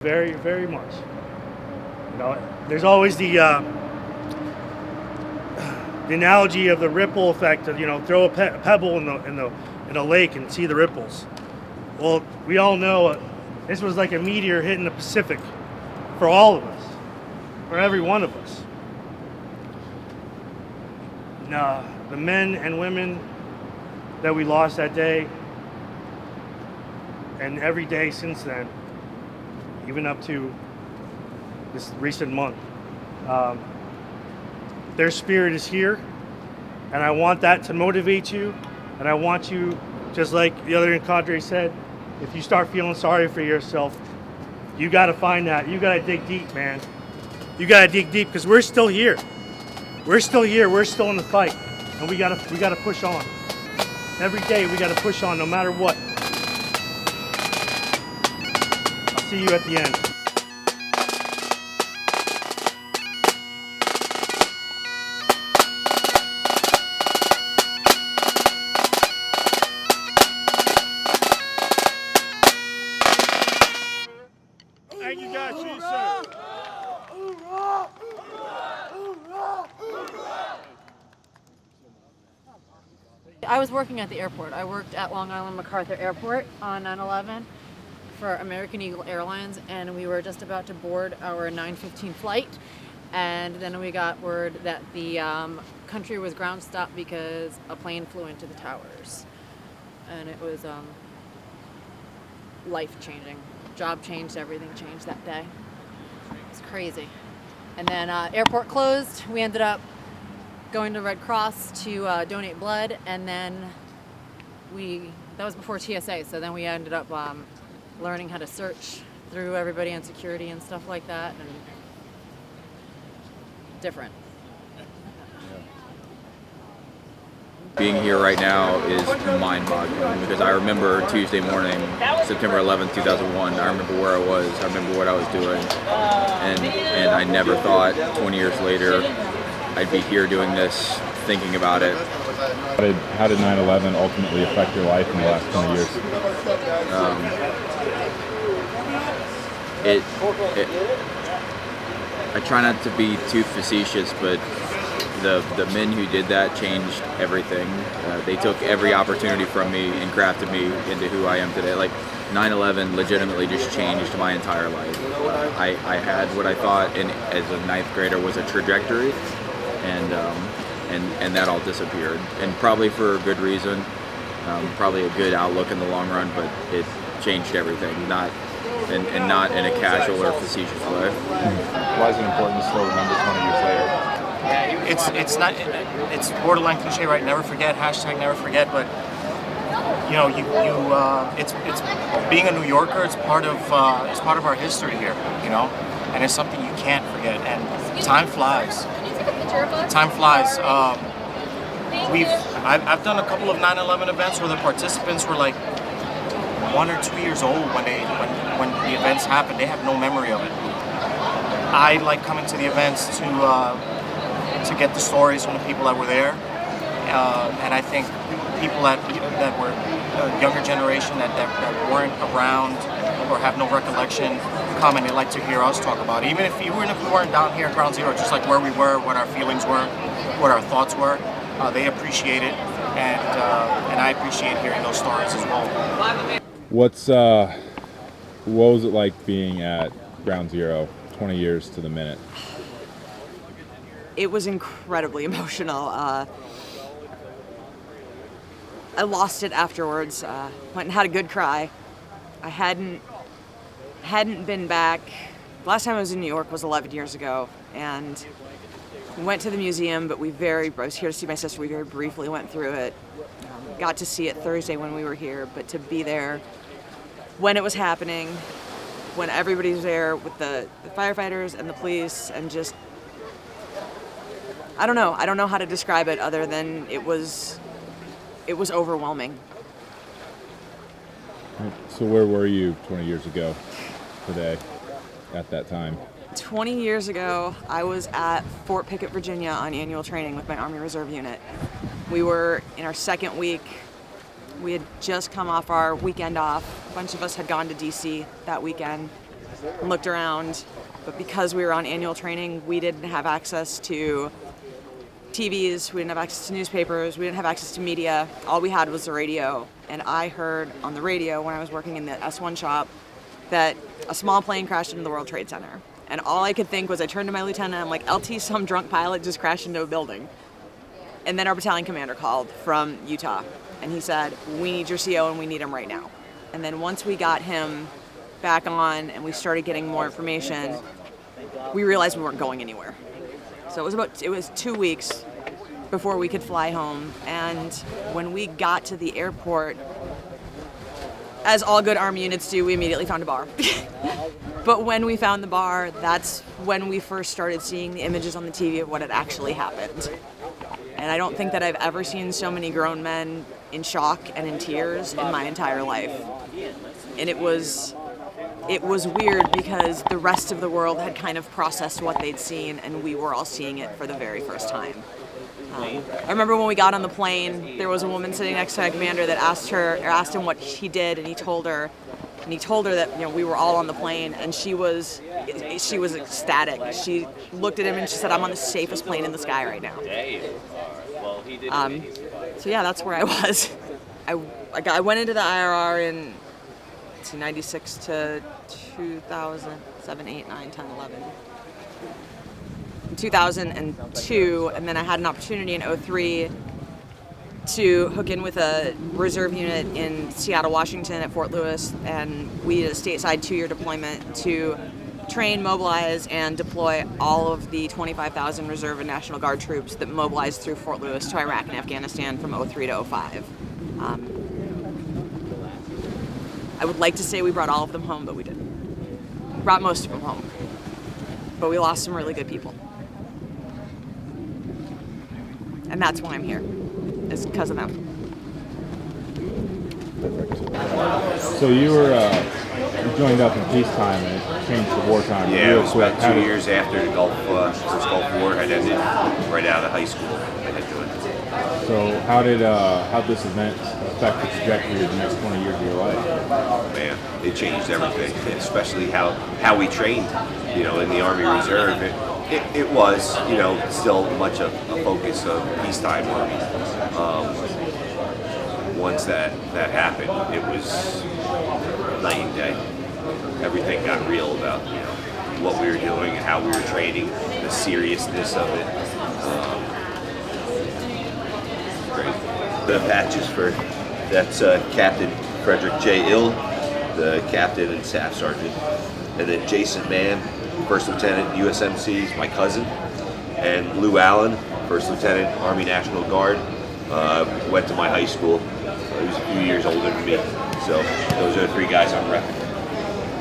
Very, very much. There's always the analogy of the ripple effect of throw a pebble in a lake and see the ripples. Well, we all know this was like a meteor hitting the Pacific for all of us, for every one of us. Now, the men and women that we lost that day, and every day since then, even up to this recent month, their spirit is here, and I want that to motivate you, and I want you, just like the other Encadre said, if you start feeling sorry for yourself, you got to find that. You got to dig deep, man. You got to dig deep, because we're still here. We're still here. We're still in the fight, and we got to push on. Every day we got to push on, no matter what. I'll see you at the end. Thank you guys, see you soon. I was working at the airport. I worked at Long Island MacArthur Airport on 9/11 for American Eagle Airlines, and we were just about to board our 9:15 flight, and then we got word that the country was ground stopped because a plane flew into the towers, and it was life-changing. Job changed, everything changed that day. It was crazy. And then airport closed. We ended up going to Red Cross to donate blood, and then that was before TSA, so then we ended up learning how to search through everybody on security and stuff like that, and different. Being here right now is mind-boggling because I remember Tuesday morning, September 11th, 2001. I remember where I was. I remember what I was doing, and I never thought 20 years later I'd be here doing this, thinking about it. How did 9/11 ultimately affect your life in the last 20 years? I try not to be too facetious, but the men who did that changed everything. They took every opportunity from me and crafted me into who I am today. Like 9/11 legitimately just changed my entire life. I had what I thought as a ninth grader was a trajectory, and that all disappeared, and probably for a good reason, probably a good outlook in the long run, but it changed everything, not in a casual or facetious way. Why is it important to still remember 20 years later? It's borderline cliche, right? Never forget, hashtag never forget, but it's being a New Yorker, it's part of our history here, and it's something you can't forget, and time flies. Time flies. I've done a couple of 9/11 events where the participants were like 1 or 2 years old when the events happened. They have no memory of it. I like coming to the events to get the stories from the people that were there, and I think people that were a younger generation that weren't around or have no recollection come and they like to hear us talk about it. Even if we weren't down here at Ground Zero, just like where we were, what our feelings were, what our thoughts were, they appreciate it, and I appreciate hearing those stories as well. What was it like being at Ground Zero 20 years to the minute? It was incredibly emotional. I lost it afterwards. Went and had a good cry. I hadn't been back. Last time I was in New York was 11 years ago, and we went to the museum, but I was here to see my sister. We very briefly went through it. Got to see it Thursday when we were here, but to be there when it was happening, when everybody was there with the firefighters and the police, and just, I don't know how to describe it other than it was overwhelming. So where were you 20 years ago today at that time? 20 years ago, I was at Fort Pickett, Virginia on annual training with my Army Reserve unit. We were in our second week. We had just come off our weekend off. A bunch of us had gone to DC that weekend. and looked around. But because we were on annual training, we didn't have access to TVs, we didn't have access to newspapers, we didn't have access to media. All we had was the radio. And I heard on the radio when I was working in the S1 shop that a small plane crashed into the World Trade Center. And all I could think was, I turned to my lieutenant, I'm like, LT, some drunk pilot just crashed into a building. And then our battalion commander called from Utah. And he said, we need your CO and we need him right now. And then once we got him back on and we started getting more information, we realized we weren't going anywhere. So it was 2 weeks before we could fly home. And when we got to the airport, as all good Army units do, we immediately found a bar. But when we found the bar, that's when we first started seeing the images on the TV of what had actually happened. And I don't think that I've ever seen so many grown men in shock and in tears in my entire life. And it was weird because the rest of the world had kind of processed what they'd seen, and we were all seeing it for the very first time. I remember when we got on the plane, there was a woman sitting next to my commander that asked him what he did, and he told her that, you know, we were all on the plane, and she was ecstatic. She looked at him and she said, "I'm on the safest plane in the sky right now." So yeah, that's where I was. I went into the IRR in 96 to 2007, 8, 9, 10, 11. 2002, and then I had an opportunity in 03 to hook in with a reserve unit in Seattle, Washington at Fort Lewis, and we did a stateside 2-year deployment to train, mobilize, and deploy all of the 25,000 Reserve and National Guard troops that mobilized through Fort Lewis to Iraq and Afghanistan from 03 to 05. I would like to say we brought all of them home, but we didn't. We brought most of them home, but we lost some really good people. And that's why I'm here, is because of them. So you you joined up in peacetime and it changed to wartime. Yeah, it real was quick. about 2 years after the first Gulf War had ended, right out of high school. I had to it. So how did this event affect the trajectory of the next 20 years of your life? Man, it changed everything, especially how we trained, you know, in the Army Reserve. It was, you know, still much of a focus of peacetime Army. Once that happened, it was night and day. Everything got real about, you know, what we were doing and how we were training, the seriousness of it. Great. The patches that's Captain Frederick J. Ill, the captain and staff sergeant, and then Jason Mann, First Lieutenant USMC, is my cousin, and Lou Allen, First Lieutenant Army National Guard, went to my high school. He was a few years older than me, so those are the 3 guys I'm repping.